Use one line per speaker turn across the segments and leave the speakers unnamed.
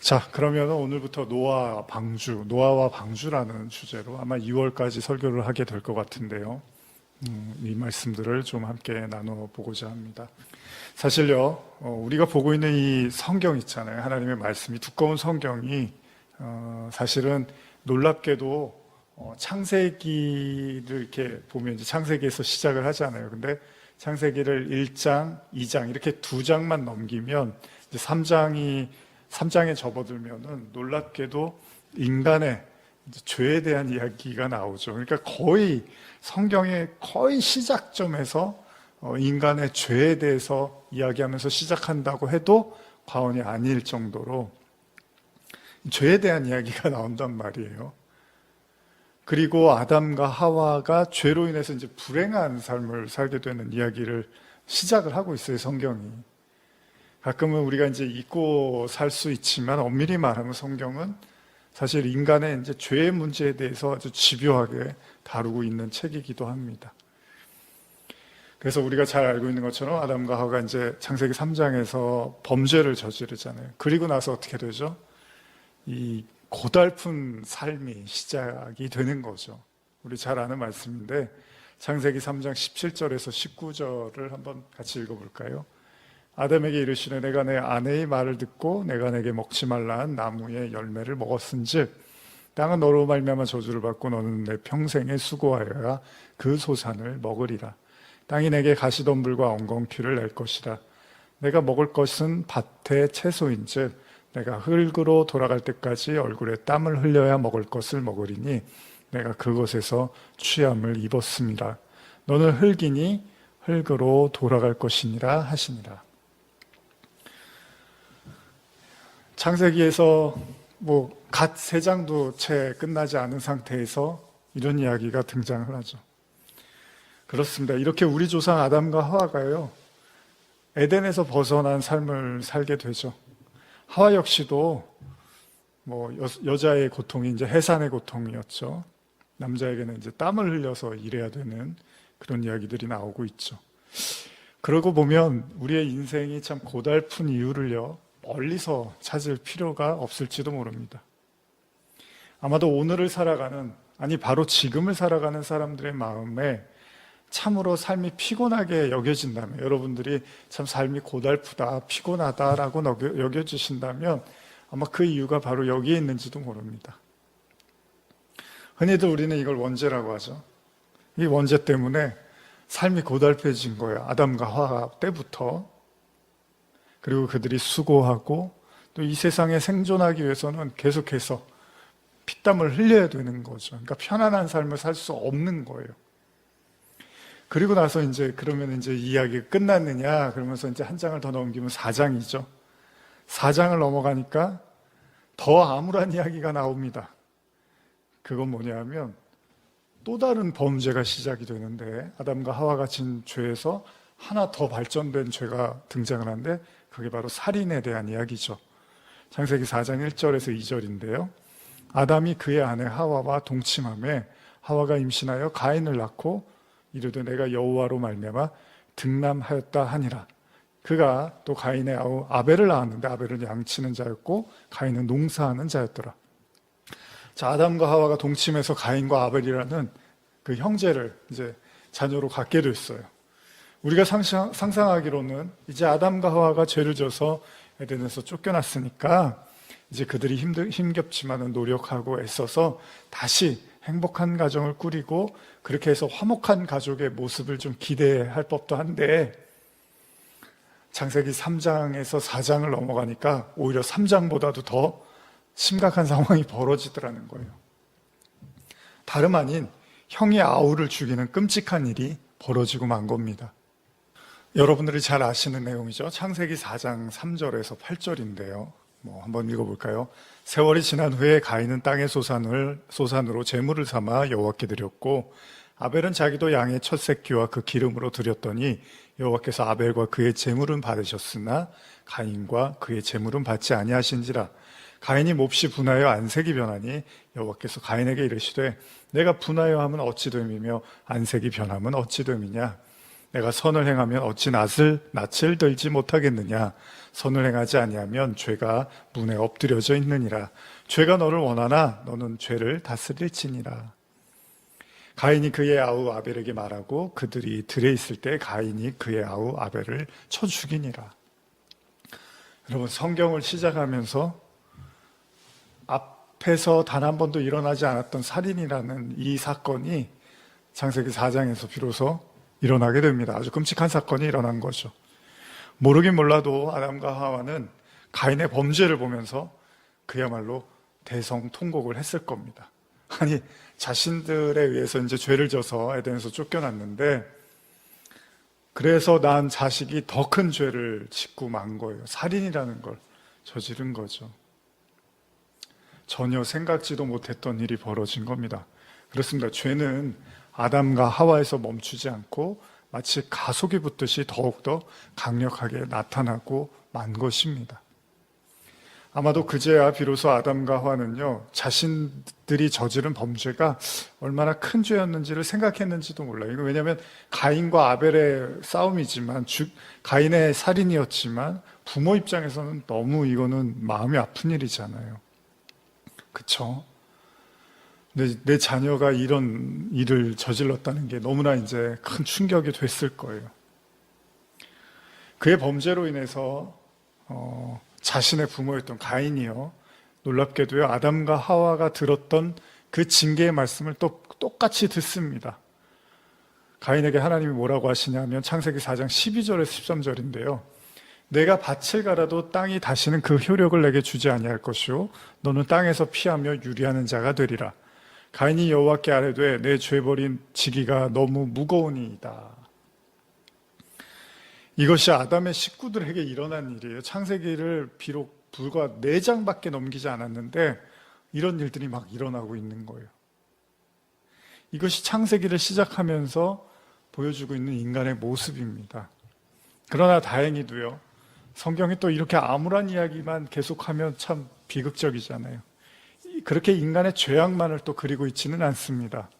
자, 그러면 오늘부터 노아와 방주라는 주제로 아마 2월까지 설교를 하게 될 것 같은데요. 이 말씀들을 좀 함께 나눠보고자 합니다. 사실요, 우리가 보고 있는 이 성경 있잖아요. 하나님의 말씀이 두꺼운 성경이 사실은 놀랍게도 창세기를 이렇게 보면 이제 창세기에서 시작을 하잖아요. 근데 창세기를 1장, 2장 이렇게 2장만 넘기면 이제 3장에 접어들면은 놀랍게도 인간의 죄에 대한 이야기가 나오죠. 그러니까 거의 성경의 거의 시작점에서 인간의 죄에 대해서 이야기하면서 시작한다고 해도 과언이 아닐 정도로 죄에 대한 이야기가 나온단 말이에요. 그리고 아담과 하와가 죄로 인해서 이제 불행한 삶을 살게 되는 이야기를 시작을 하고 있어요, 성경이. 가끔은 우리가 이제 잊고 살 수 있지만 엄밀히 말하면 성경은 사실 인간의 이제 죄의 문제에 대해서 아주 집요하게 다루고 있는 책이기도 합니다. 그래서 우리가 잘 알고 있는 것처럼 아담과 하와가 이제 창세기 3장에서 범죄를 저지르잖아요. 그리고 나서 어떻게 되죠? 이 고달픈 삶이 시작이 되는 거죠. 우리 잘 아는 말씀인데 창세기 3장 17절에서 19절을 한번 같이 읽어볼까요? 아담에게 이르시되 내가 내 아내의 말을 듣고 내가 내게 먹지 말라 한 나무의 열매를 먹었은즉 땅은 너로 말미암아 저주를 받고 너는 내 평생에 수고하여야 그 소산을 먹으리라. 땅이 내게 가시덤불과 엉겅퀴를 낼 것이라. 내가 먹을 것은 밭의 채소인즉 내가 흙으로 돌아갈 때까지 얼굴에 땀을 흘려야 먹을 것을 먹으리니 내가 그것에서 취함을 입었음이라. 너는 흙이니 흙으로 돌아갈 것이니라 하시니라. 창세기에서 갓 3장도 채 끝나지 않은 상태에서 이런 이야기가 등장을 하죠. 그렇습니다. 이렇게 우리 조상 아담과 하와가요, 에덴에서 벗어난 삶을 살게 되죠. 하와 역시도 여자의 고통이 이제 해산의 고통이었죠. 남자에게는 이제 땀을 흘려서 일해야 되는 그런 이야기들이 나오고 있죠. 그러고 보면 우리의 인생이 참 고달픈 이유를요, 멀리서 찾을 필요가 없을지도 모릅니다. 아마도 오늘을 살아가는, 바로 지금을 살아가는 사람들의 마음에 참으로 삶이 피곤하게 여겨진다면, 여러분들이 참 삶이 고달프다, 피곤하다라고 여겨지신다면 아마 그 이유가 바로 여기에 있는지도 모릅니다. 흔히들 우리는 이걸 원죄라고 하죠. 이 원죄 때문에 삶이 고달퍼진 거예요. 아담과 하와 때부터. 그리고 그들이 수고하고 또 이 세상에 생존하기 위해서는 계속해서 피땀을 흘려야 되는 거죠. 그러니까 편안한 삶을 살 수 없는 거예요. 그리고 나서 그러면 이야기가 끝났느냐? 그러면서 한 장을 더 넘기면 4장이죠. 4장을 넘어가니까 더 암울한 이야기가 나옵니다. 그건 뭐냐면 또 다른 범죄가 시작이 되는데 아담과 하와가 진 죄에서 하나 더 발전된 죄가 등장을 하는데 그게 바로 살인에 대한 이야기죠. 창세기 4장 1절에서 2절인데요. 아담이 그의 아내 하와와 동침하매 하와가 임신하여 가인을 낳고 이르되 내가 여호와로 말미암아 득남하였다 하니라. 그가 또 가인의 아우 아벨을 낳았는데 아벨은 양치는 자였고 가인은 농사하는 자였더라. 자, 아담과 하와가 동침해서 가인과 아벨이라는 그 형제를 이제 자녀로 갖게 됐어요. 우리가 상상하기로는 이제 아담과 하와가 죄를 져서 에덴에서 쫓겨났으니까 이제 그들이 힘겹지만은 노력하고 애써서 다시 행복한 가정을 꾸리고 그렇게 해서 화목한 가족의 모습을 좀 기대할 법도 한데 창세기 3장에서 4장을 넘어가니까 오히려 3장보다도 더 심각한 상황이 벌어지더라는 거예요. 다름 아닌 형이 아우를 죽이는 끔찍한 일이 벌어지고 만 겁니다. 여러분들이 잘 아시는 내용이죠. 창세기 4장 3절에서 8절인데요. 한번 읽어볼까요? 세월이 지난 후에 가인은 땅의 소산으로 제물을 삼아 여호와께 드렸고 아벨은 자기도 양의 첫 새끼와 그 기름으로 드렸더니 여호와께서 아벨과 그의 제물은 받으셨으나 가인과 그의 제물은 받지 아니하신지라. 가인이 몹시 분하여 안색이 변하니 여호와께서 가인에게 이르시되 내가 분하여 함은 어찌 됨이며 안색이 변함은 어찌 됨이냐. 내가 선을 행하면 어찌 낯을 들지 못하겠느냐. 선을 행하지 아니하면 죄가 문에 엎드려져 있느니라. 죄가 너를 원하나 너는 죄를 다스릴지니라. 가인이 그의 아우 아벨에게 말하고 그들이 들에 있을 때 가인이 그의 아우 아벨을 쳐 죽이니라. 여러분, 성경을 시작하면서 앞에서 단 한 번도 일어나지 않았던 살인이라는 이 사건이 창세기 4장에서 비로소 일어나게 됩니다. 아주 끔찍한 사건이 일어난 거죠. 모르긴 몰라도 아담과 하와는 가인의 범죄를 보면서 그야말로 대성통곡을 했을 겁니다. 아니, 자신들에 의해서 이제 죄를 져서 에덴에서 쫓겨났는데, 그래서 낳은 자식이 더 큰 죄를 짓고 만 거예요. 살인이라는 걸 저지른 거죠. 전혀 생각지도 못했던 일이 벌어진 겁니다. 그렇습니다. 죄는 아담과 하와에서 멈추지 않고 마치 가속이 붙듯이 더욱더 강력하게 나타나고 만 것입니다. 아마도 그제야 비로소 아담과 하와는요, 자신들이 저지른 범죄가 얼마나 큰 죄였는지를 생각했는지도 몰라요. 왜냐하면 가인과 아벨의 싸움이지만, 가인의 살인이었지만 부모 입장에서는 너무 이거는 마음이 아픈 일이잖아요. 그쵸? 내 자녀가 이런 일을 저질렀다는 게 너무나 이제 큰 충격이 됐을 거예요. 그의 범죄로 인해서 자신의 부모였던 가인이요, 놀랍게도요, 아담과 하와가 들었던 그 징계의 말씀을 또 똑같이 듣습니다. 가인에게 하나님이 뭐라고 하시냐면 창세기 4장 12절에서 13절인데요. 내가 밭을 갈아도 땅이 다시는 그 효력을 내게 주지 아니할 것이요 너는 땅에서 피하며 유리하는 자가 되리라. 가인이 여호와께 아뢰되 내 죄버린 지기가 너무 무거우니이다. 이것이 아담의 식구들에게 일어난 일이에요. 창세기를 비록 불과 4장밖에 넘기지 않았는데 이런 일들이 막 일어나고 있는 거예요. 이것이 창세기를 시작하면서 보여주고 있는 인간의 모습입니다. 그러나 다행히도요, 성경이 또 이렇게 암울한 이야기만 계속하면 참 비극적이잖아요. 그렇게 인간의 죄악만을 또 그리고 있지는 않습니다.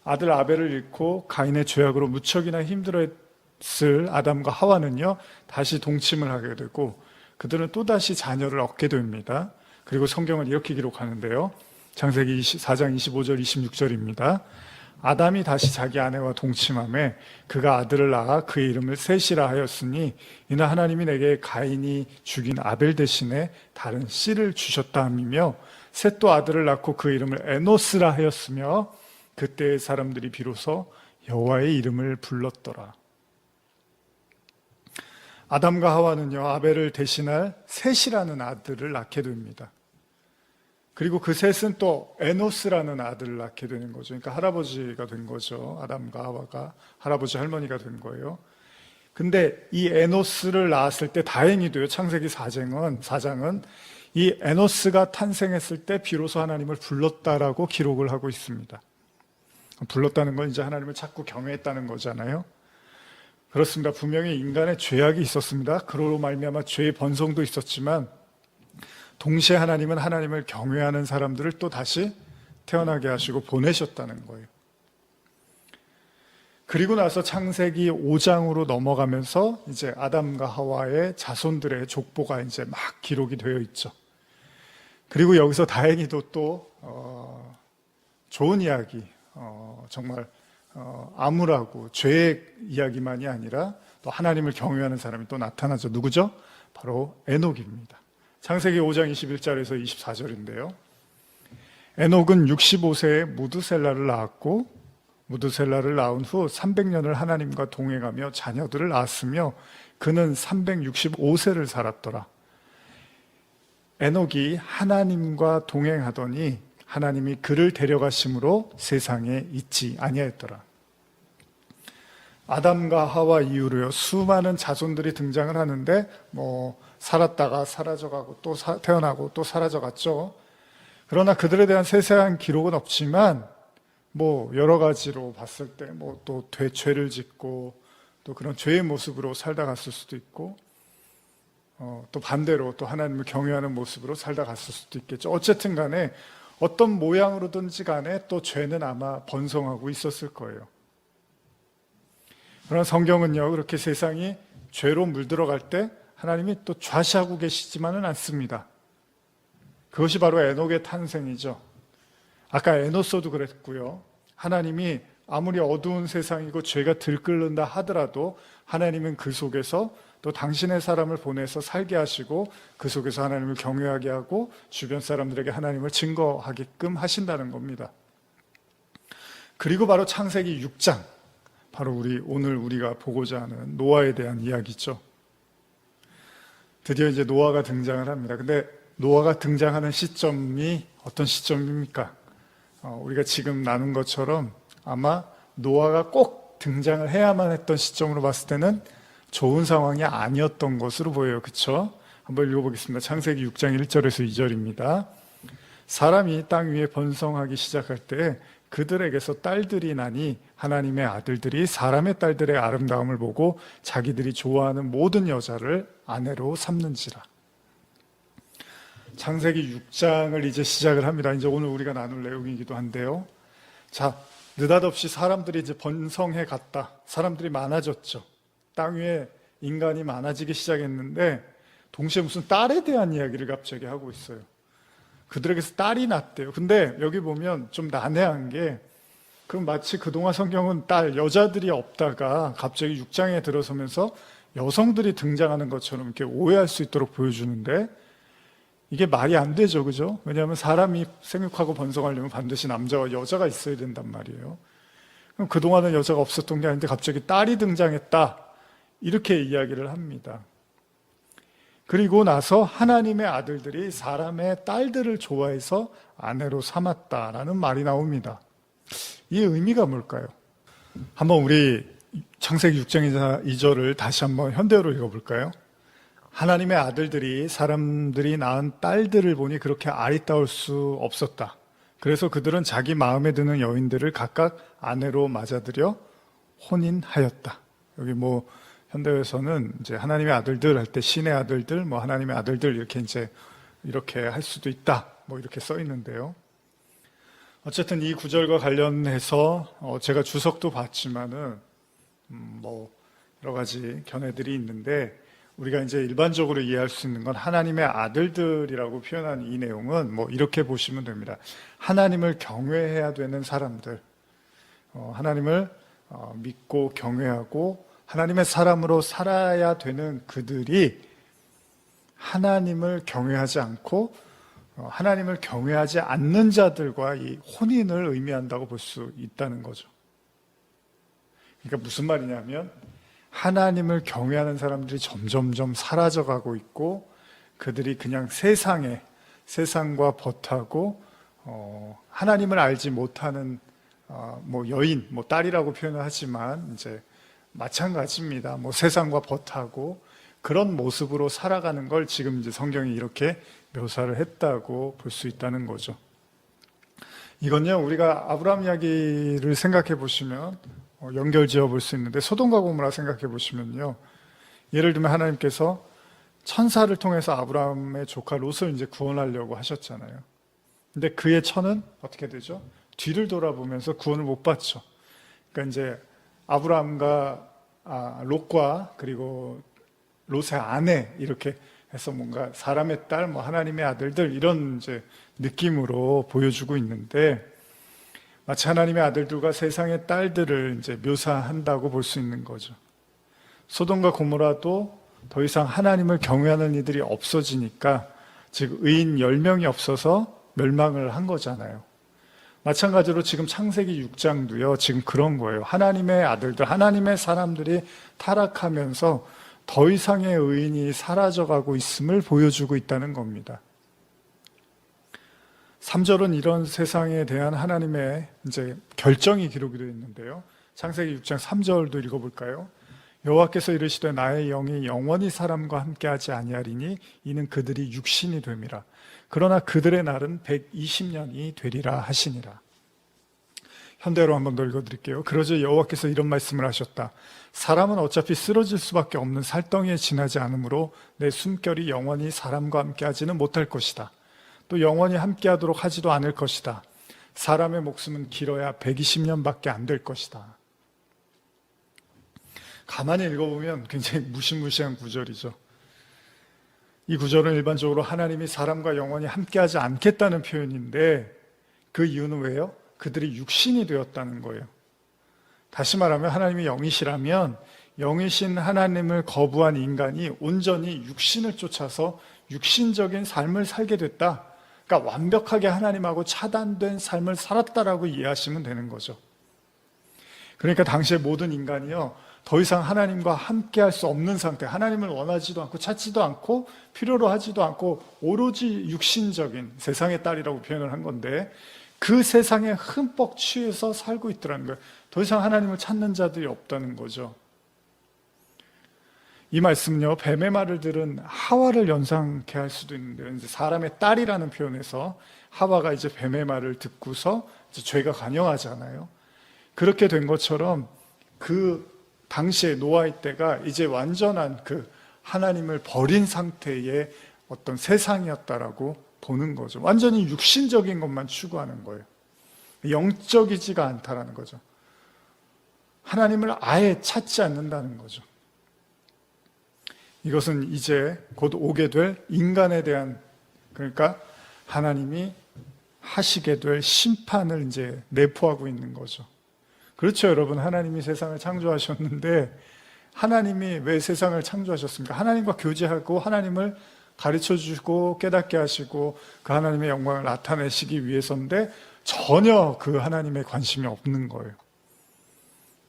아들 아벨을 잃고 가인의 죄악으로 무척이나 힘들어했을 아담과 하와는요, 다시 동침을 하게 되고 그들은 또다시 자녀를 얻게 됩니다. 그리고 성경은 이렇게 기록하는데요. 창세기 4장 25절 26절입니다. 아담이 다시 자기 아내와 동침하매 그가 아들을 낳아 그의 이름을 셋이라 하였으니 이는 하나님이 내게 가인이 죽인 아벨 대신에 다른 씨를 주셨다 함이며 셋도 아들을 낳고 그 이름을 에노스라 하였으며 그때의 사람들이 비로소 여호와의 이름을 불렀더라. 아담과 하와는요, 아벨을 대신할 셋이라는 아들을 낳게 됩니다. 그리고 그 셋은 또 에노스라는 아들을 낳게 되는 거죠. 그러니까 할아버지가 된 거죠. 아담과 하와가 할아버지 할머니가 된 거예요. 근데 이 에노스를 낳았을 때 다행히도요, 창세기 4장은 이 에노스가 탄생했을 때 비로소 하나님을 불렀다라고 기록을 하고 있습니다. 불렀다는 건 이제 하나님을 자꾸 경외했다는 거잖아요. 그렇습니다. 분명히 인간의 죄악이 있었습니다. 그로 말미암아 죄의 번성도 있었지만 동시에 하나님은 하나님을 경외하는 사람들을 또 다시 태어나게 하시고 보내셨다는 거예요. 그리고 나서 창세기 5장으로 넘어가면서 이제 아담과 하와의 자손들의 족보가 이제 막 기록이 되어 있죠. 그리고 여기서 다행히도 또 좋은 이야기, 정말 암울하고 죄의 이야기만이 아니라 또 하나님을 경외하는 사람이 또 나타나죠. 누구죠? 바로 에녹입니다. 창세기 5장 21절에서 24절인데요. 에녹은 65세에 무드셀라를 낳았고 무드셀라를 낳은 후 300년을 하나님과 동행하며 자녀들을 낳았으며 그는 365세를 살았더라. 에녹이 하나님과 동행하더니 하나님이 그를 데려가심으로 세상에 있지 아니하였더라. 아담과 하와 이후로요, 수많은 자손들이 등장을 하는데 살았다가 사라져가고 또 태어나고 또 사라져갔죠. 그러나 그들에 대한 세세한 기록은 없지만 여러 가지로 봤을 때 또 죄를 짓고 또 그런 죄의 모습으로 살다 갔을 수도 있고 또 반대로 또 하나님을 경외하는 모습으로 살다 갔을 수도 있겠죠. 어쨌든 간에 어떤 모양으로든지 간에 또 죄는 아마 번성하고 있었을 거예요. 그러나 성경은요, 그렇게 세상이 죄로 물들어갈 때 하나님이 또 좌시하고 계시지만은 않습니다. 그것이 바로 에녹의 탄생이죠. 아까 에노서도 그랬고요. 하나님이 아무리 어두운 세상이고 죄가 들끓는다 하더라도 하나님은 그 속에서 또 당신의 사람을 보내서 살게 하시고 그 속에서 하나님을 경외하게 하고 주변 사람들에게 하나님을 증거하게끔 하신다는 겁니다. 그리고 바로 창세기 6장, 바로 오늘 우리가 보고자 하는 노아에 대한 이야기죠. 드디어 이제 노아가 등장을 합니다. 근데 노아가 등장하는 시점이 어떤 시점입니까? 우리가 지금 나눈 것처럼 아마 노아가 꼭 등장을 해야만 했던 시점으로 봤을 때는 좋은 상황이 아니었던 것으로 보여요. 그렇죠? 한번 읽어보겠습니다. 창세기 6장 1절에서 2절입니다. 사람이 땅 위에 번성하기 시작할 때 그들에게서 딸들이 나니 하나님의 아들들이 사람의 딸들의 아름다움을 보고 자기들이 좋아하는 모든 여자를 아내로 삼는지라. 창세기 6장을 이제 시작을 합니다. 이제 오늘 우리가 나눌 내용이기도 한데요. 자, 느닷없이 사람들이 이제 번성해 갔다. 사람들이 많아졌죠. 땅 위에 인간이 많아지기 시작했는데 동시에 무슨 딸에 대한 이야기를 갑자기 하고 있어요. 그들에게서 딸이 났대요. 근데 여기 보면 좀 난해한 게, 그럼 마치 그동안 성경은 여자들이 없다가 갑자기 6장에 들어서면서 여성들이 등장하는 것처럼 이렇게 오해할 수 있도록 보여주는데 이게 말이 안 되죠. 그죠? 왜냐하면 사람이 생육하고 번성하려면 반드시 남자와 여자가 있어야 된단 말이에요. 그럼 그동안은 여자가 없었던 게 아닌데 갑자기 딸이 등장했다. 이렇게 이야기를 합니다. 그리고 나서 하나님의 아들들이 사람의 딸들을 좋아해서 아내로 삼았다라는 말이 나옵니다. 이 의미가 뭘까요? 한번 우리 창세기 6장 2절을 다시 한번 현대어로 읽어볼까요? 하나님의 아들들이 사람들이 낳은 딸들을 보니 그렇게 아리따울 수 없었다. 그래서 그들은 자기 마음에 드는 여인들을 각각 아내로 맞아들여 혼인하였다. 여기 현대에서는 이제 하나님의 아들들 할 때 신의 아들들, 하나님의 아들들 이렇게 할 수도 있다. 이렇게 써 있는데요. 어쨌든 이 구절과 관련해서 제가 주석도 봤지만은 여러 가지 견해들이 있는데 우리가 이제 일반적으로 이해할 수 있는 건 하나님의 아들들이라고 표현한 이 내용은 이렇게 보시면 됩니다. 하나님을 경외해야 되는 사람들, 하나님을 믿고 경외하고 하나님의 사람으로 살아야 되는 그들이 하나님을 경외하지 않고 하나님을 경외하지 않는 자들과 이 혼인을 의미한다고 볼 수 있다는 거죠. 그러니까 무슨 말이냐면 하나님을 경외하는 사람들이 점점점 사라져가고 있고 그들이 그냥 세상과 벗하고 하나님을 알지 못하는 여인, 딸이라고 표현을 하지만 이제 마찬가지입니다. 세상과 벗하고 그런 모습으로 살아가는 걸 지금 이제 성경이 이렇게 묘사를 했다고 볼 수 있다는 거죠. 이건요, 우리가 아브라함 이야기를 생각해 보시면 연결 지어 볼 수 있는데 소돔과 고모라 생각해 보시면요. 예를 들면 하나님께서 천사를 통해서 아브라함의 조카 롯을 이제 구원하려고 하셨잖아요. 근데 그의 처는 어떻게 되죠? 뒤를 돌아보면서 구원을 못 받죠. 그러니까 이제 아브라함과 롯과 그리고 롯의 아내 이렇게 해서 뭔가 사람의 딸, 하나님의 아들들 이런 이제 느낌으로 보여주고 있는데 마치 하나님의 아들들과 세상의 딸들을 이제 묘사한다고 볼 수 있는 거죠. 소돔과 고모라도 더 이상 하나님을 경외하는 이들이 없어지니까 즉 의인 10명이 없어서 멸망을 한 거잖아요. 마찬가지로 지금 창세기 6장도요. 지금 그런 거예요. 하나님의 아들들, 하나님의 사람들이 타락하면서 더 이상의 의인이 사라져가고 있음을 보여주고 있다는 겁니다. 3절은 이런 세상에 대한 하나님의 이제 결정이 기록이 되어 있는데요. 창세기 6장 3절도 읽어볼까요? 여호와께서 이르시되 나의 영이 영원히 사람과 함께하지 아니하리니 이는 그들이 육신이 됨이라. 그러나 그들의 날은 120년이 되리라 하시니라. 현대로 한번 더 읽어드릴게요. 그러자 여호와께서 이런 말씀을 하셨다. 사람은 어차피 쓰러질 수밖에 없는 살덩이에 지나지 않으므로 내 숨결이 영원히 사람과 함께하지는 못할 것이다. 또 영원히 함께하도록 하지도 않을 것이다. 사람의 목숨은 길어야 120년밖에 안 될 것이다. 가만히 읽어보면 굉장히 무시무시한 구절이죠. 이 구절은 일반적으로 하나님이 사람과 영원히 함께하지 않겠다는 표현인데 그 이유는 왜요? 그들이 육신이 되었다는 거예요. 다시 말하면 하나님이 영이시라면 영이신 하나님을 거부한 인간이 온전히 육신을 쫓아서 육신적인 삶을 살게 됐다. 그러니까 완벽하게 하나님하고 차단된 삶을 살았다라고 이해하시면 되는 거죠. 그러니까 당시의 모든 인간이요, 더 이상 하나님과 함께 할 수 없는 상태, 하나님을 원하지도 않고 찾지도 않고 필요로 하지도 않고 오로지 육신적인 세상의 딸이라고 표현을 한 건데 그 세상에 흠뻑 취해서 살고 있더라는 거예요. 더 이상 하나님을 찾는 자들이 없다는 거죠. 이 말씀은요, 뱀의 말을 들은 하와를 연상케 할 수도 있는데요. 이제 사람의 딸이라는 표현에서 하와가 이제 뱀의 말을 듣고서 이제 죄가 관영하잖아요. 그렇게 된 것처럼 그 당시에 노아의 때가 이제 완전한 그 하나님을 버린 상태의 어떤 세상이었다라고 보는 거죠. 완전히 육신적인 것만 추구하는 거예요. 영적이지가 않다라는 거죠. 하나님을 아예 찾지 않는다는 거죠. 이것은 이제 곧 오게 될 인간에 대한, 그러니까 하나님이 하시게 될 심판을 이제 내포하고 있는 거죠. 그렇죠, 여러분. 하나님이 세상을 창조하셨는데 하나님이 왜 세상을 창조하셨습니까? 하나님과 교제하고 하나님을 가르쳐 주시고 깨닫게 하시고 그 하나님의 영광을 나타내시기 위해서인데 전혀 그 하나님의 관심이 없는 거예요.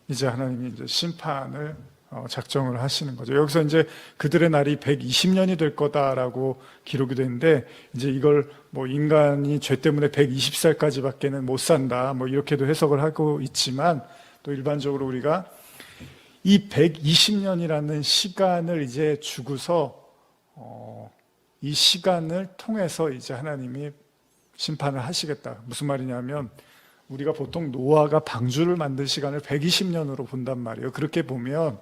이제 하나님이 이제 심판을 작정을 하시는 거죠. 여기서 이제 그들의 날이 120년이 될 거다라고 기록이 되는데 이제 이걸 뭐 인간이 죄 때문에 120살까지밖에는 못 산다 뭐 이렇게도 해석을 하고 있지만 또 일반적으로 우리가 이 120년이라는 시간을 이제 주고서 이 시간을 통해서 이제 하나님이 심판을 하시겠다. 무슨 말이냐면 우리가 보통 노아가 방주를 만든 시간을 120년으로 본단 말이에요. 그렇게 보면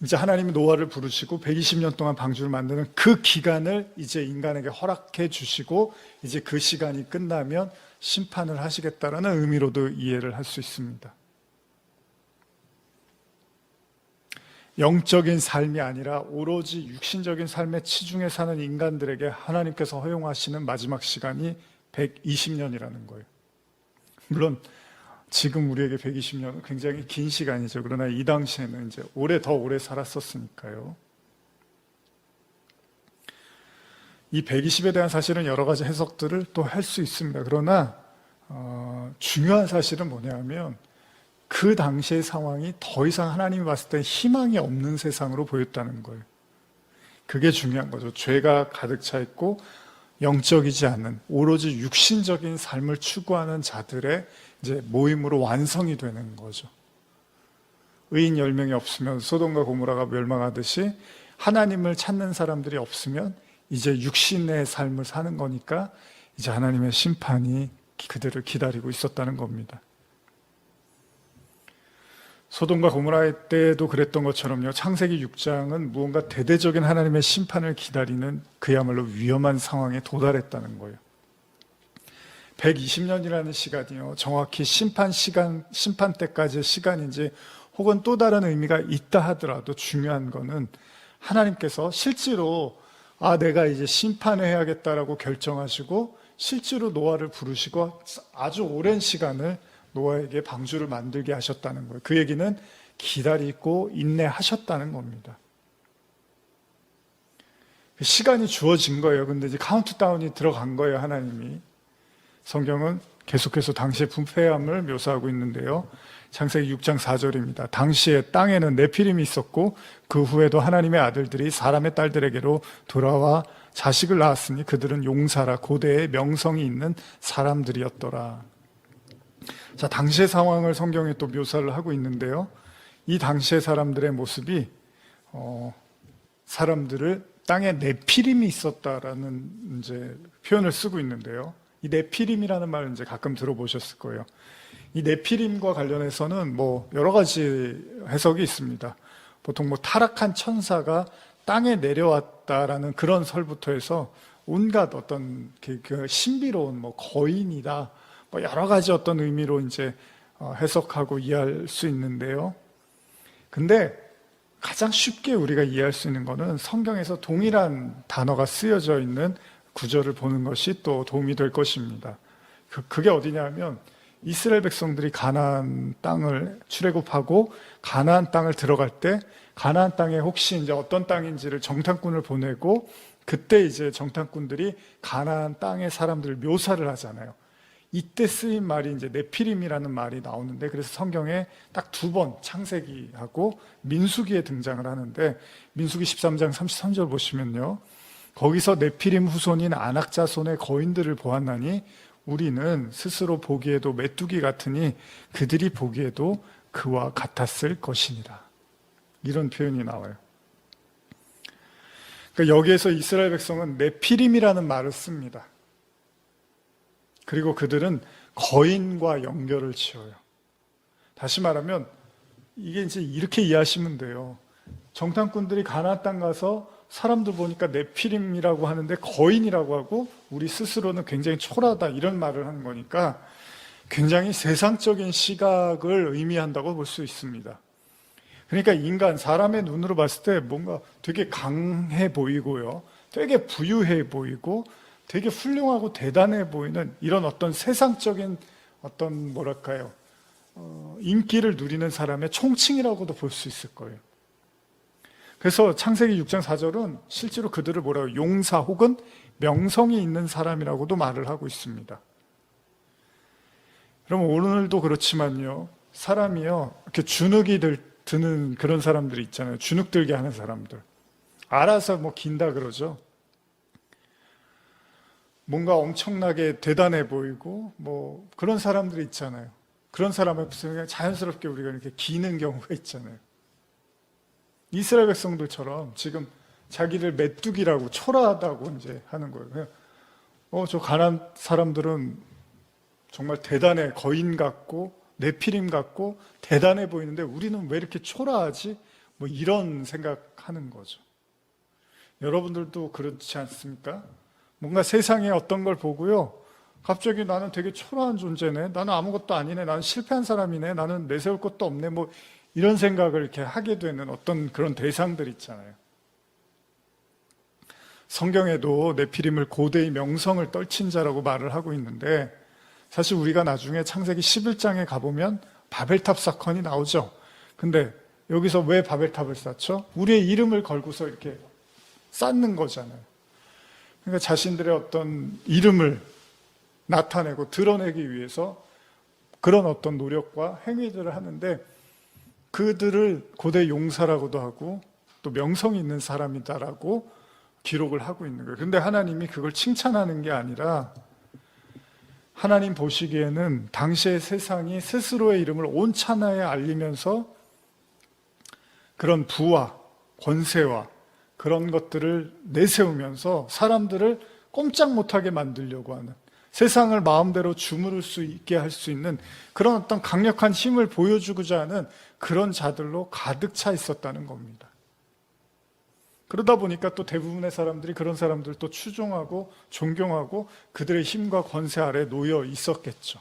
이제 하나님이 노아를 부르시고 120년 동안 방주를 만드는 그 기간을 이제 인간에게 허락해 주시고 이제 그 시간이 끝나면 심판을 하시겠다라는 의미로도 이해를 할 수 있습니다. 영적인 삶이 아니라 오로지 육신적인 삶에 치중해 사는 인간들에게 하나님께서 허용하시는 마지막 시간이 120년이라는 거예요. 물론 지금 우리에게 120년은 굉장히 긴 시간이죠. 그러나 이 당시에는 이제 더 오래 살았었으니까요. 이 120에 대한 사실은 여러 가지 해석들을 또 할 수 있습니다. 그러나 중요한 사실은 뭐냐면 그 당시의 상황이 더 이상 하나님이 봤을 때 희망이 없는 세상으로 보였다는 거예요. 그게 중요한 거죠. 죄가 가득 차 있고 영적이지 않은 오로지 육신적인 삶을 추구하는 자들의 이제 모임으로 완성이 되는 거죠. 의인 10명이 없으면 소돔과 고모라가 멸망하듯이 하나님을 찾는 사람들이 없으면 이제 육신의 삶을 사는 거니까 이제 하나님의 심판이 그들을 기다리고 있었다는 겁니다. 소돔과 고모라 때도 그랬던 것처럼요. 창세기 6장은 무언가 대대적인 하나님의 심판을 기다리는 그야말로 위험한 상황에 도달했다는 거예요. 120년이라는 시간이요. 정확히 심판 때까지의 시간인지 혹은 또 다른 의미가 있다 하더라도 중요한 거는 하나님께서 실제로 내가 이제 심판을 해야겠다라고 결정하시고 실제로 노아를 부르시고 아주 오랜 시간을 노아에게 방주를 만들게 하셨다는 거예요. 그 얘기는 기다리고 인내하셨다는 겁니다. 시간이 주어진 거예요. 근데 이제 카운트다운이 들어간 거예요, 하나님이. 성경은 계속해서 당시의 부패함을 묘사하고 있는데요. 창세기 6장 4절입니다. 당시에 땅에는 네피림이 있었고 그 후에도 하나님의 아들들이 사람의 딸들에게로 돌아와 자식을 낳았으니 그들은 용사라 고대의 명성이 있는 사람들이었더라. 자, 당시의 상황을 성경에 또 묘사를 하고 있는데요. 이 당시의 사람들의 모습이 사람들을 땅에 네피림이 있었다라는 이제 표현을 쓰고 있는데요. 이 네피림이라는 말을 이제 가끔 들어보셨을 거예요. 이 네피림과 관련해서는 뭐 여러 가지 해석이 있습니다. 보통 뭐 타락한 천사가 땅에 내려왔다라는 그런 설부터 해서 온갖 어떤 그 신비로운 뭐 거인이다, 뭐 여러 가지 어떤 의미로 이제 해석하고 이해할 수 있는데요. 근데 가장 쉽게 우리가 이해할 수 있는 거는 성경에서 동일한 단어가 쓰여져 있는 구절을 보는 것이 또 도움이 될 것입니다. 그게 어디냐면 이스라엘 백성들이 가나안 땅을 출애굽하고 가나안 땅을 들어갈 때 가나안 땅에 혹시 이제 어떤 땅인지를 정탐꾼을 보내고 그때 이제 정탐꾼들이 가나안 땅의 사람들을 묘사를 하잖아요. 이때 쓰인 말이 이제 네피림이라는 말이 나오는데 그래서 성경에 딱 2번 창세기하고 민수기에 등장을 하는데 민수기 13장 33절 보시면요. 거기서 네피림 후손인 아낙 자손의 거인들을 보았나니 우리는 스스로 보기에도 메뚜기 같으니 그들이 보기에도 그와 같았을 것이니라. 이런 표현이 나와요. 그러니까 여기에서 이스라엘 백성은 네피림이라는 말을 씁니다. 그리고 그들은 거인과 연결을 지어요. 다시 말하면 이게 이제 이렇게 이해하시면 돼요. 정탐꾼들이 가나안 땅 가서 사람들 보니까 네피림이라고 하는데 거인이라고 하고 우리 스스로는 굉장히 초라하다 이런 말을 하는 거니까 굉장히 세상적인 시각을 의미한다고 볼 수 있습니다. 그러니까 인간, 사람의 눈으로 봤을 때 뭔가 되게 강해 보이고요. 되게 부유해 보이고 되게 훌륭하고 대단해 보이는 이런 어떤 세상적인 어떤 뭐랄까요. 인기를 누리는 사람의 총칭이라고도 볼 수 있을 거예요. 그래서 창세기 6장 4절은 실제로 그들을 뭐라고 용사 혹은 명성이 있는 사람이라고도 말을 하고 있습니다. 그럼 오늘도 그렇지만요. 사람이요. 이렇게 주눅이 드는 그런 사람들이 있잖아요. 주눅 들게 하는 사람들. 알아서 뭐 긴다 그러죠. 뭔가 엄청나게 대단해 보이고 뭐 그런 사람들이 있잖아요. 그런 사람을 그냥 자연스럽게 우리가 이렇게 기는 경우가 있잖아요. 이스라엘 백성들처럼 지금 자기를 메뚜기라고 초라하다고 이제 하는 거예요. 저 가나안 사람들은 정말 대단해, 거인 같고 네피림 같고 대단해 보이는데 우리는 왜 이렇게 초라하지? 뭐 이런 생각하는 거죠. 여러분들도 그렇지 않습니까? 뭔가 세상에 어떤 걸 보고요. 갑자기 나는 되게 초라한 존재네. 나는 아무것도 아니네. 나는 실패한 사람이네. 나는 내세울 것도 없네. 뭐 이런 생각을 이렇게 하게 되는 어떤 그런 대상들 있잖아요. 성경에도 네피림을 고대의 명성을 떨친 자라고 말을 하고 있는데 사실 우리가 나중에 창세기 11장에 가보면 바벨탑 사건이 나오죠. 근데 여기서 왜 바벨탑을 쌓죠? 우리의 이름을 걸고서 이렇게 쌓는 거잖아요. 그러니까 자신들의 어떤 이름을 나타내고 드러내기 위해서 그런 어떤 노력과 행위들을 하는데 그들을 고대 용사라고도 하고 또 명성이 있는 사람이다라고 기록을 하고 있는 거예요. 그런데 하나님이 그걸 칭찬하는 게 아니라 하나님 보시기에는 당시의 세상이 스스로의 이름을 온 천하에 알리면서 그런 부와 권세와 그런 것들을 내세우면서 사람들을 꼼짝 못하게 만들려고 하는 세상을 마음대로 주무를 수 있게 할 수 있는 그런 어떤 강력한 힘을 보여주고자 하는 그런 자들로 가득 차 있었다는 겁니다. 그러다 보니까 또 대부분의 사람들이 그런 사람들 또 추종하고 존경하고 그들의 힘과 권세 아래 놓여 있었겠죠.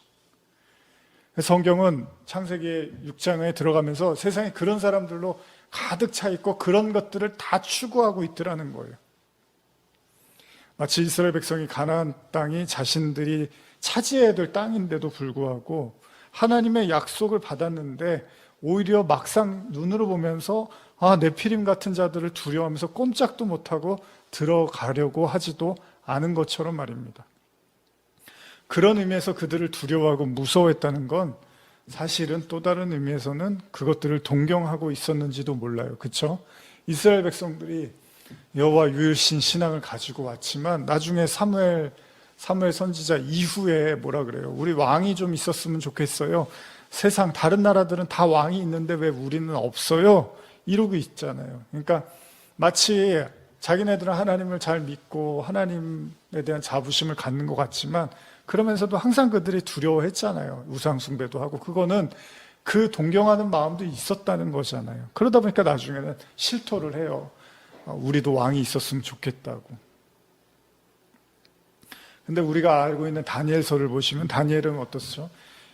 성경은 창세기 6장에 들어가면서 세상에 그런 사람들로 가득 차 있고 그런 것들을 다 추구하고 있더라는 거예요. 마치 이스라엘 백성이 가나안 땅이 자신들이 차지해야 될 땅인데도 불구하고 하나님의 약속을 받았는데 오히려 막상 눈으로 보면서 네피림 같은 자들을 두려워하면서 꼼짝도 못하고 들어가려고 하지도 않은 것처럼 말입니다. 그런 의미에서 그들을 두려워하고 무서워했다는 건 사실은 또 다른 의미에서는 그것들을 동경하고 있었는지도 몰라요. 그렇죠? 이스라엘 백성들이 여호와 유일신 신앙을 가지고 왔지만 나중에 사무엘 선지자 이후에 뭐라 그래요? 우리 왕이 좀 있었으면 좋겠어요. 세상 다른 나라들은 다 왕이 있는데 왜 우리는 없어요? 이러고 있잖아요. 그러니까 마치 자기네들은 하나님을 잘 믿고 하나님에 대한 자부심을 갖는 것 같지만 그러면서도 항상 그들이 두려워했잖아요. 우상 숭배도 하고 그거는 그 동경하는 마음도 있었다는 거잖아요. 그러다 보니까 나중에는 실토를 해요. 우리도 왕이 있었으면 좋겠다고. 근데 우리가 알고 있는 다니엘서를 보시면 다니엘은 어떻죠?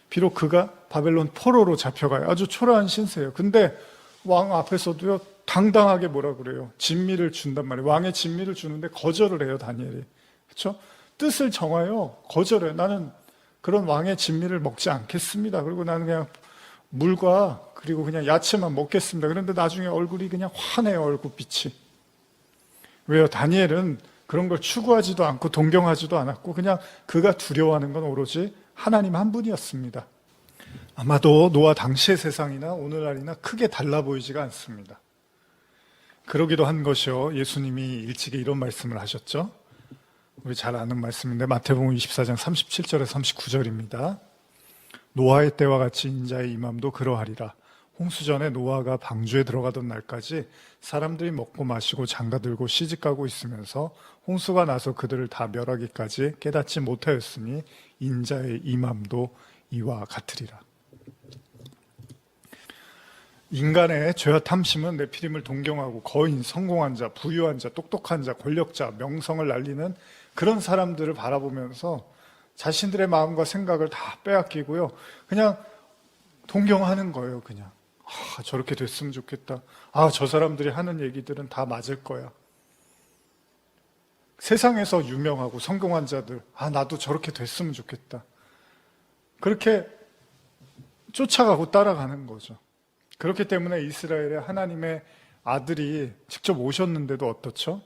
비록 그가 바벨론 포로로 잡혀가요. 아주 초라한 신세예요. 근데 왕 앞에서도요, 당당하게 뭐라 그래요? 진미를 준단 말이에요. 왕의 진미를 주는데 거절을 해요, 다니엘이. 그렇죠? 뜻을 정하여 거절해요. 나는 그런 왕의 진미를 먹지 않겠습니다. 그리고 나는 그냥 물과 그리고 그냥 야채만 먹겠습니다. 그런데 나중에 얼굴이 그냥 환해요, 얼굴빛이. 왜요? 다니엘은 그런 걸 추구하지도 않고 동경하지도 않았고 그냥 그가 두려워하는 건 오로지 하나님 한 분이었습니다. 아마도 노아 당시의 세상이나 오늘날이나 크게 달라 보이지가 않습니다. 그러기도 한 것이요. 예수님이 일찍이 이런 말씀을 하셨죠. 우리 잘 아는 말씀인데 마태복음 24장 37절에서 39절입니다. 노아의 때와 같이 인자의 임함도 그러하리라. 홍수전에 노아가 방주에 들어가던 날까지 사람들이 먹고 마시고 장가들고 시집가고 있으면서 홍수가 나서 그들을 다 멸하기까지 깨닫지 못하였으니 인자의 임함도 이와 같으리라. 인간의 죄와 탐심은 네피림을 동경하고 거인, 성공한 자, 부유한 자, 똑똑한 자, 권력자, 명성을 날리는 그런 사람들을 바라보면서 자신들의 마음과 생각을 다 빼앗기고요. 그냥 동경하는 거예요, 그냥. 저렇게 됐으면 좋겠다. 저 사람들이 하는 얘기들은 다 맞을 거야. 세상에서 유명하고 성공한 자들, 나도 저렇게 됐으면 좋겠다. 그렇게 쫓아가고 따라가는 거죠. 그렇기 때문에 이스라엘에 하나님의 아들이 직접 오셨는데도 어떻죠?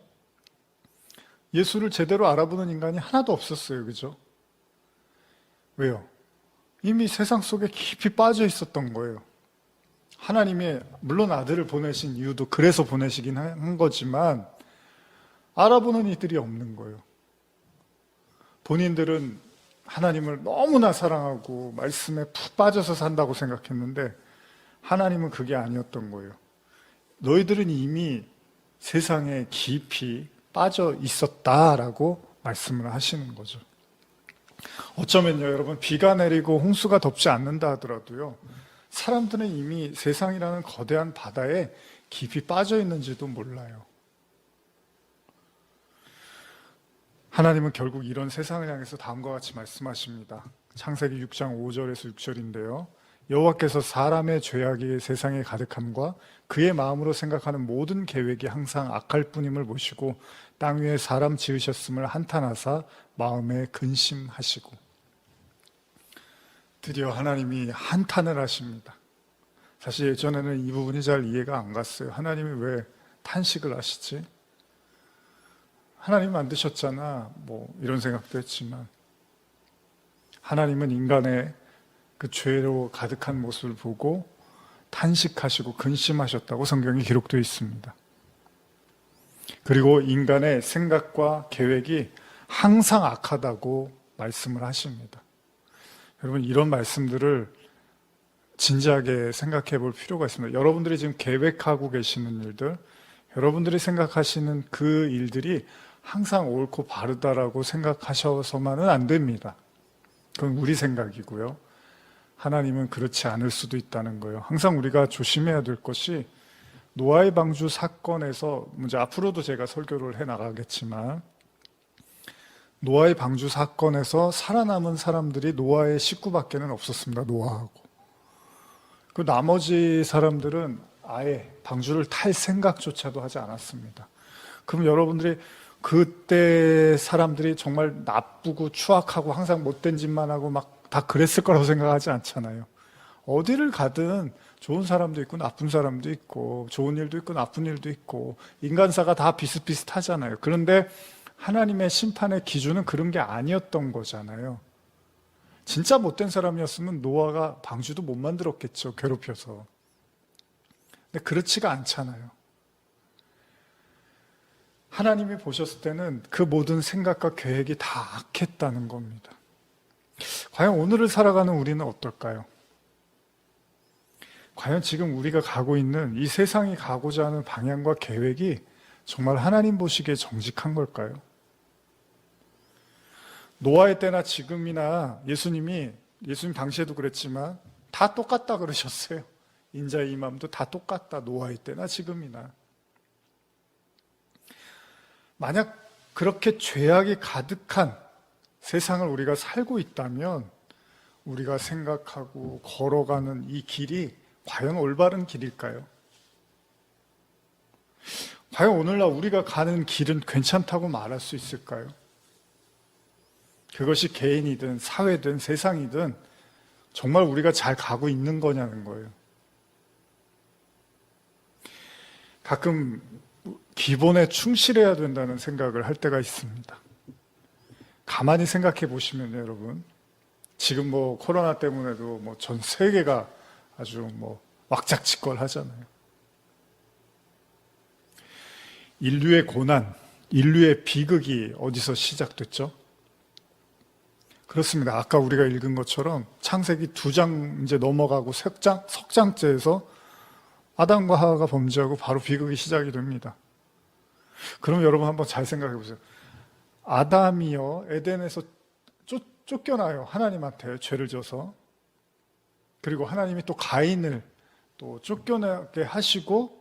예수를 제대로 알아보는 인간이 하나도 없었어요. 그죠? 왜요? 이미 세상 속에 깊이 빠져 있었던 거예요. 하나님이 물론 아들을 보내신 이유도 그래서 보내시긴 한 거지만 알아보는 이들이 없는 거예요. 본인들은 하나님을 너무나 사랑하고 말씀에 푹 빠져서 산다고 생각했는데 하나님은 그게 아니었던 거예요. 너희들은 이미 세상에 깊이 빠져 있었다라고 말씀을 하시는 거죠. 어쩌면요, 여러분, 비가 내리고 홍수가 덮지 않는다 하더라도요, 사람들은 이미 세상이라는 거대한 바다에 깊이 빠져 있는지도 몰라요. 하나님은 결국 이런 세상을 향해서 다음과 같이 말씀하십니다. 창세기 6장 5절에서 6절인데요. 여호와께서 사람의 죄악이 세상에 가득함과 그의 마음으로 생각하는 모든 계획이 항상 악할 뿐임을 보시고 땅 위에 사람 지으셨음을 한탄하사 마음에 근심하시고. 드디어 하나님이 한탄을 하십니다. 사실 예전에는 이 부분이 잘 이해가 안 갔어요. 하나님이 왜 탄식을 하시지? 하나님 만드셨잖아. 이런 생각도 했지만 하나님은 인간의 그 죄로 가득한 모습을 보고 탄식하시고 근심하셨다고 성경에 기록되어 있습니다. 그리고 인간의 생각과 계획이 항상 악하다고 말씀을 하십니다. 여러분, 이런 말씀들을 진지하게 생각해 볼 필요가 있습니다. 여러분들이 지금 계획하고 계시는 일들, 여러분들이 생각하시는 그 일들이 항상 옳고 바르다라고 생각하셔서만은 안 됩니다. 그건 우리 생각이고요. 하나님은 그렇지 않을 수도 있다는 거예요. 항상 우리가 조심해야 될 것이 노아의 방주 사건에서 이제 앞으로도 제가 설교를 해 나가겠지만 노아의 방주 사건에서 살아남은 사람들이 노아의 식구밖에는 없었습니다. 노아하고. 그 나머지 사람들은 아예 방주를 탈 생각조차도 하지 않았습니다. 그럼 여러분들이 그때 사람들이 정말 나쁘고 추악하고 항상 못된 짓만 하고 막 다 그랬을 거라고 생각하지 않잖아요. 어디를 가든 좋은 사람도 있고 나쁜 사람도 있고 좋은 일도 있고 나쁜 일도 있고 인간사가 다 비슷비슷하잖아요. 그런데 하나님의 심판의 기준은 그런 게 아니었던 거잖아요. 진짜 못된 사람이었으면 노아가 방주도 못 만들었겠죠. 괴롭혀서. 근데 그렇지가 않잖아요. 하나님이 보셨을 때는 그 모든 생각과 계획이 다 악했다는 겁니다. 과연 오늘을 살아가는 우리는 어떨까요? 과연 지금 우리가 가고 있는 이 세상이 가고자 하는 방향과 계획이 정말 하나님 보시기에 정직한 걸까요? 노아의 때나 지금이나 예수님 당시에도 그랬지만 다 똑같다 그러셨어요. 인자의 임함도 다 똑같다. 노아의 때나 지금이나. 만약 그렇게 죄악이 가득한 세상을 우리가 살고 있다면 우리가 생각하고 걸어가는 이 길이 과연 올바른 길일까요? 과연 오늘날 우리가 가는 길은 괜찮다고 말할 수 있을까요? 그것이 개인이든 사회든 세상이든 정말 우리가 잘 가고 있는 거냐는 거예요. 가끔 기본에 충실해야 된다는 생각을 할 때가 있습니다. 가만히 생각해 보시면 여러분, 지금 뭐 코로나 때문에도 뭐 전 세계가 아주 뭐 왁작지껄 하잖아요. 인류의 고난, 인류의 비극이 어디서 시작됐죠? 그렇습니다. 아까 우리가 읽은 것처럼 창세기 2장 이제 넘어가고 석장째에서 아담과 하와가 범죄하고 바로 비극이 시작이 됩니다. 그럼 여러분 한번 잘 생각해 보세요. 아담이요, 에덴에서 쫓겨나요. 하나님한테 죄를 져서. 그리고 하나님이 또 가인을 또 쫓겨나게 하시고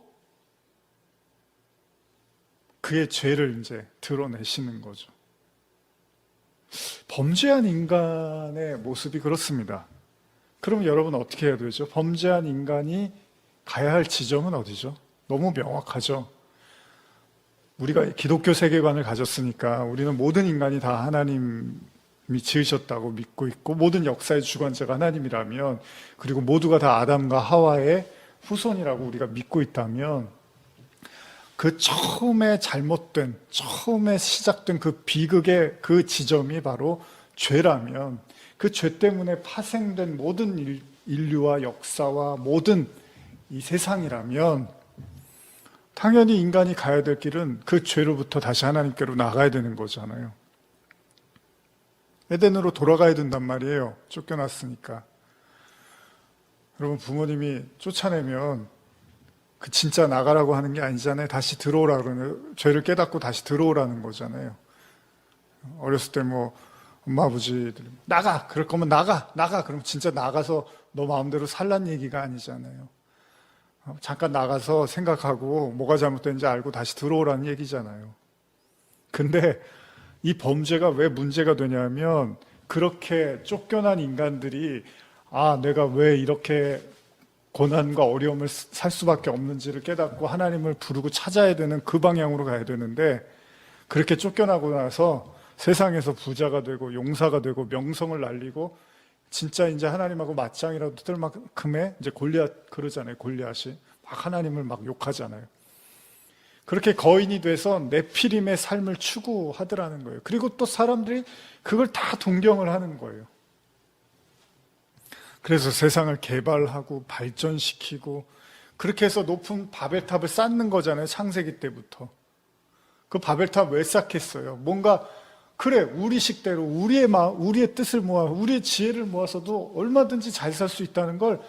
그의 죄를 이제 드러내시는 거죠. 범죄한 인간의 모습이 그렇습니다. 그럼 여러분 어떻게 해야 되죠? 범죄한 인간이 가야 할 지점은 어디죠? 너무 명확하죠. 우리가 기독교 세계관을 가졌으니까 우리는 모든 인간이 다 하나님이 지으셨다고 믿고 있고 모든 역사의 주관자가 하나님이라면 그리고 모두가 다 아담과 하와의 후손이라고 우리가 믿고 있다면 그 처음에 잘못된, 처음에 시작된 그 비극의 그 지점이 바로 죄라면 그 죄 때문에 파생된 모든 인류와 역사와 모든 이 세상이라면 당연히 인간이 가야 될 길은 그 죄로부터 다시 하나님께로 나가야 되는 거잖아요. 에덴으로 돌아가야 된단 말이에요. 쫓겨났으니까. 여러분 부모님이 쫓아내면 그 진짜 나가라고 하는 게 아니잖아요. 다시 들어오라 그러는, 죄를 깨닫고 다시 들어오라는 거잖아요. 어렸을 때 뭐 엄마 아버지들이 나가! 그럴 거면 나가! 그럼 진짜 나가서 너 마음대로 살란 얘기가 아니잖아요. 잠깐 나가서 생각하고 뭐가 잘못된지 알고 다시 들어오라는 얘기잖아요. 근데 이 범죄가 왜 문제가 되냐면 그렇게 쫓겨난 인간들이 내가 왜 이렇게 고난과 어려움을 살 수밖에 없는지를 깨닫고 하나님을 부르고 찾아야 되는 그 방향으로 가야 되는데 그렇게 쫓겨나고 나서 세상에서 부자가 되고 용사가 되고 명성을 날리고 진짜 이제 하나님하고 맞짱이라도 뜰 만큼의 이제 골리앗 그러잖아요. 골리앗이 막 하나님을 막 욕하잖아요. 그렇게 거인이 돼서 네피림의 삶을 추구하더라는 거예요. 그리고 또 사람들이 그걸 다 동경을 하는 거예요. 그래서 세상을 개발하고 발전시키고 그렇게 해서 높은 바벨탑을 쌓는 거잖아요. 창세기 때부터. 그 바벨탑 왜 쌓겠어요? 뭔가 그래 우리 식대로 우리의 마음, 우리의 뜻을 모아 우리의 지혜를 모아서도 얼마든지 잘 살 수 있다는 걸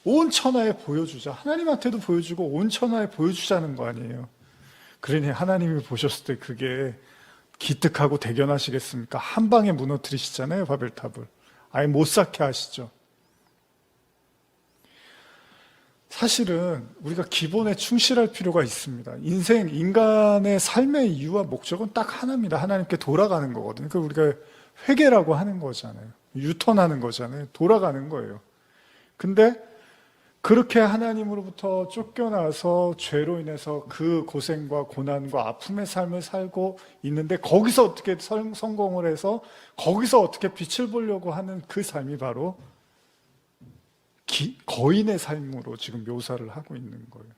온 천하에 보여주자. 하나님한테도 보여주고 온 천하에 보여주자는 거 아니에요. 그러니 하나님이 보셨을 때 그게 기특하고 대견하시겠습니까? 한 방에 무너뜨리시잖아요. 바벨탑을. 아예 못 쌓게 하시죠. 사실은 우리가 기본에 충실할 필요가 있습니다. 인간의 삶의 이유와 목적은 딱 하나입니다. 하나님께 돌아가는 거거든요. 그걸 우리가 회개라고 하는 거잖아요. 유턴하는 거잖아요. 돌아가는 거예요. 근데 그렇게 하나님으로부터 쫓겨나서 죄로 인해서 그 고생과 고난과 아픔의 삶을 살고 있는데 거기서 어떻게 성공을 해서 거기서 어떻게 빛을 보려고 하는 그 삶이 바로 거인의 삶으로 지금 묘사를 하고 있는 거예요.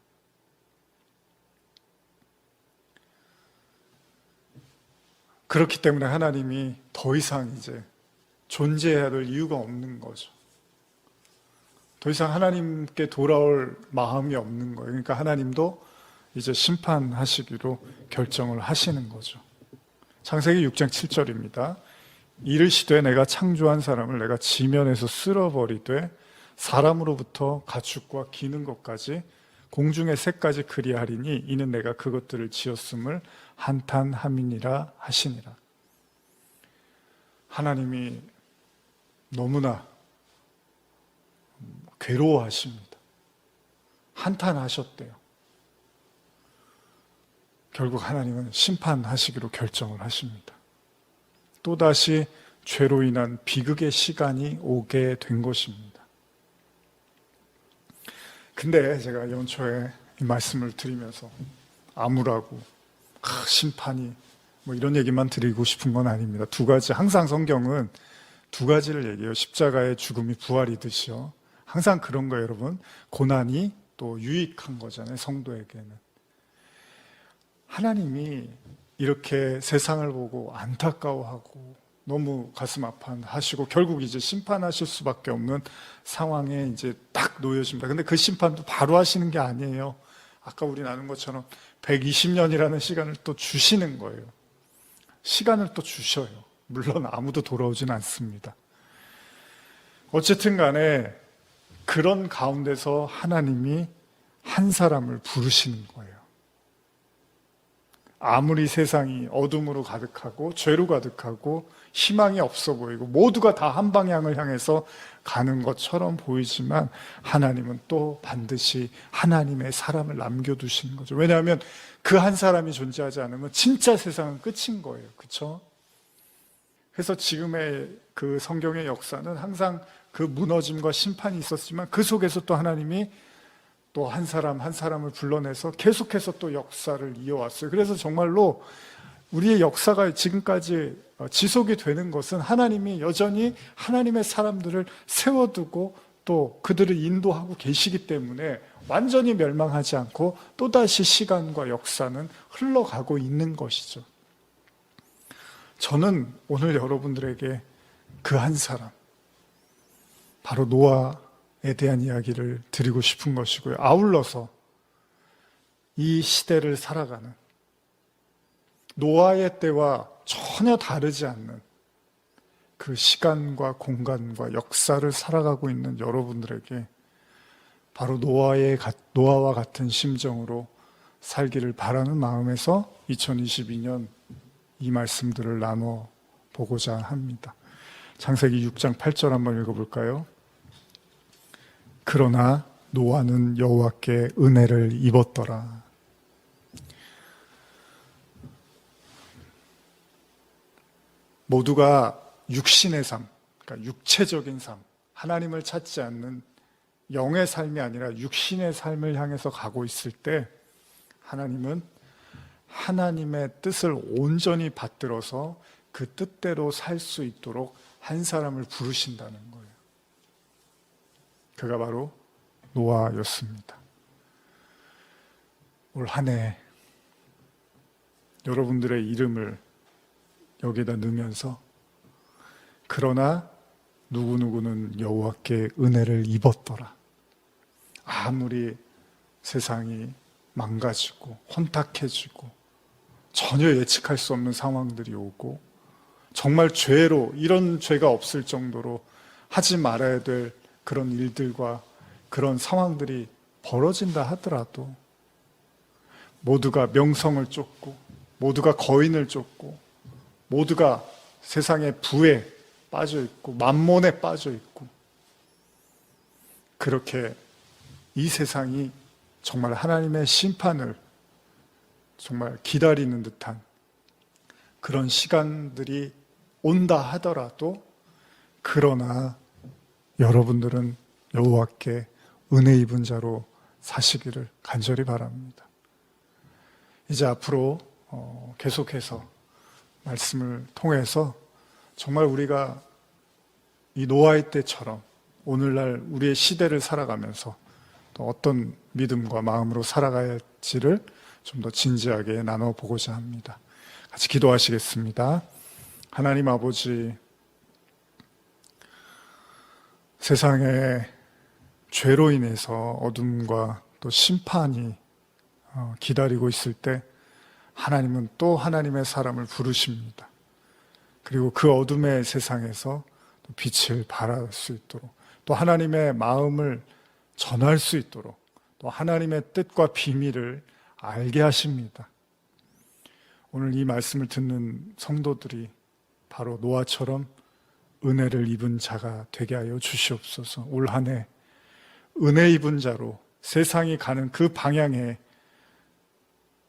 그렇기 때문에 하나님이 더 이상 이제 존재해야 될 이유가 없는 거죠. 더 이상 하나님께 돌아올 마음이 없는 거예요. 그러니까 하나님도 이제 심판하시기로 결정을 하시는 거죠. 창세기 6장 7절입니다. 이르시되 내가 창조한 사람을 내가 지면에서 쓸어버리되 사람으로부터 가축과 기는 것까지 공중의 새까지 그리하리니 이는 내가 그것들을 지었음을 한탄함이니라 하시니라. 하나님이 너무나 괴로워하십니다. 한탄하셨대요. 결국 하나님은 심판하시기로 결정을 하십니다. 또다시 죄로 인한 비극의 시간이 오게 된 것입니다. 근데 제가 연초에 이 말씀을 드리면서 암울하고 심판이 뭐 이런 얘기만 드리고 싶은 건 아닙니다. 두 가지, 항상 성경은 두 가지를 얘기해요. 십자가의 죽음이 부활이듯이요. 항상 그런 거예요, 여러분. 고난이 또 유익한 거잖아요, 성도에게는. 하나님이 이렇게 세상을 보고 안타까워하고 너무 가슴 아파하시고 결국 이제 심판하실 수밖에 없는 상황에 이제 딱 놓여집니다. 근데 그 심판도 바로 하시는 게 아니에요. 아까 우리 나눈 것처럼 120년이라는 시간을 또 주시는 거예요. 시간을 또 주셔요. 물론 아무도 돌아오진 않습니다. 어쨌든 간에 그런 가운데서 하나님이 한 사람을 부르시는 거예요. 아무리 세상이 어둠으로 가득하고 죄로 가득하고 희망이 없어 보이고 모두가 다 한 방향을 향해서 가는 것처럼 보이지만 하나님은 또 반드시 하나님의 사람을 남겨두시는 거죠. 왜냐하면 그 한 사람이 존재하지 않으면 진짜 세상은 끝인 거예요. 그렇죠? 그래서 지금의 그 성경의 역사는 항상 그 무너짐과 심판이 있었지만 그 속에서 또 하나님이 또 한 사람 한 사람을 불러내서 계속해서 또 역사를 이어왔어요. 그래서 정말로 우리의 역사가 지금까지 지속이 되는 것은 하나님이 여전히 하나님의 사람들을 세워두고 또 그들을 인도하고 계시기 때문에 완전히 멸망하지 않고 또다시 시간과 역사는 흘러가고 있는 것이죠. 저는 오늘 여러분들에게 그 한 사람, 바로 노아에 대한 이야기를 드리고 싶은 것이고요. 아울러서 이 시대를 살아가는 노아의 때와 전혀 다르지 않는 그 시간과 공간과 역사를 살아가고 있는 여러분들에게 바로 노아와 같은 심정으로 살기를 바라는 마음에서 2022년 이 말씀들을 나눠보고자 합니다. 창세기 6장 8절 한번 읽어볼까요? 그러나 노아는 여호와께 은혜를 입었더라. 모두가 육신의 삶, 그러니까 육체적인 삶, 하나님을 찾지 않는 영의 삶이 아니라 육신의 삶을 향해서 가고 있을 때 하나님은 하나님의 뜻을 온전히 받들어서 그 뜻대로 살 수 있도록 한 사람을 부르신다는 거예요. 그가 바로 노아였습니다. 올 한 해 여러분들의 이름을 여기에다 넣으면서 그러나 누구누구는 여호와께 은혜를 입었더라. 아무리 세상이 망가지고 혼탁해지고 전혀 예측할 수 없는 상황들이 오고 정말 죄로 이런 죄가 없을 정도로 하지 말아야 될 그런 일들과 그런 상황들이 벌어진다 하더라도 모두가 명성을 쫓고 모두가 거인을 쫓고 모두가 세상의 부에 빠져 있고 만몬에 빠져 있고 그렇게 이 세상이 정말 하나님의 심판을 정말 기다리는 듯한 그런 시간들이 온다 하더라도 그러나 여러분들은 여호와께 은혜 입은 자로 사시기를 간절히 바랍니다. 이제 앞으로 계속해서 말씀을 통해서 정말 우리가 이 노아의 때처럼 오늘날 우리의 시대를 살아가면서 또 어떤 믿음과 마음으로 살아가야 할지를 좀 더 진지하게 나눠보고자 합니다. 같이 기도하시겠습니다. 하나님 아버지, 세상에 죄로 인해서 어둠과 또 심판이 기다리고 있을 때 하나님은 또 하나님의 사람을 부르십니다. 그리고 그 어둠의 세상에서 빛을 발할 수 있도록 또 하나님의 마음을 전할 수 있도록 또 하나님의 뜻과 비밀을 알게 하십니다. 오늘 이 말씀을 듣는 성도들이 바로 노아처럼 은혜를 입은 자가 되게 하여 주시옵소서. 올 한 해 은혜 입은 자로 세상이 가는 그 방향에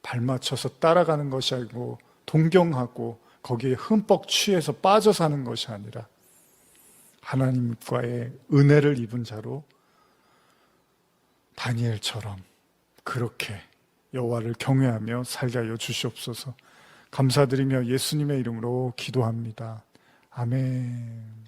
발맞춰서 따라가는 것이 아니고 동경하고 거기에 흠뻑 취해서 빠져 사는 것이 아니라 하나님과의 은혜를 입은 자로 다니엘처럼 그렇게 여호와를 경외하며 살게 하여 주시옵소서. 감사드리며 예수님의 이름으로 기도합니다. 아멘.